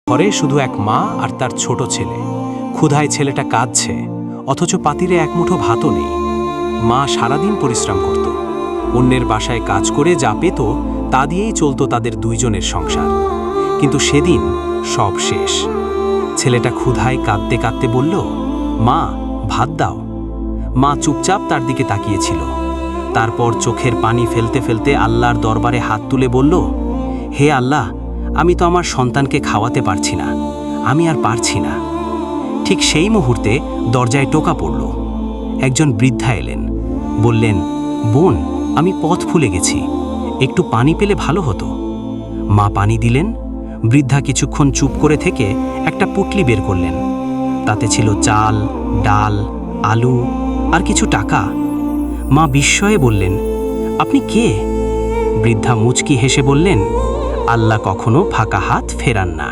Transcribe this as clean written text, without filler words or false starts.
ঘরে শুধু এক মা আর তার ছোট ছেলে। ক্ষুধায় ছেলেটা কাঁদছে, অথচ পাতিলে এক মুঠো ভাতও নেই। মা সারাদিন পরিশ্রম করত, অন্যের বাসায় কাজ করে যা পেত তা দিয়েই চলত তাদের দুইজনের সংসার। কিন্তু সেদিন সব শেষ। ছেলেটা ক্ষুধায় কাঁদতে কাঁদতে বলল, মা, ভাত দাও। মা চুপচাপ তার দিকে তাকিয়েছিল। তারপর চোখের পানি ফেলতে ফেলতে আল্লাহর দরবারে হাত তুলে বলল, হে আল্লাহ, আমি তো আমার সন্তানকে খাওয়াতে পারছি না, আমি আর পারছি না। ঠিক সেই মুহূর্তে দরজায় টোকা পড়ল। একজন বৃদ্ধা এলেন, বললেন, বোন, আমি পথ ভুলে গেছি, একটু পানি পেলে ভালো হতো। মা পানি দিলেন। বৃদ্ধা কিছুক্ষণ চুপ করে থেকে একটা পুটলি বের করলেন। তাতে ছিল চাল, ডাল, আলু আর কিছু টাকা। মা বিস্ময়ে বললেন, আপনি কে? বৃদ্ধা মুচকি হেসে বললেন, আল্লাহ কখনো ফাঁকা হাত ফেরান না।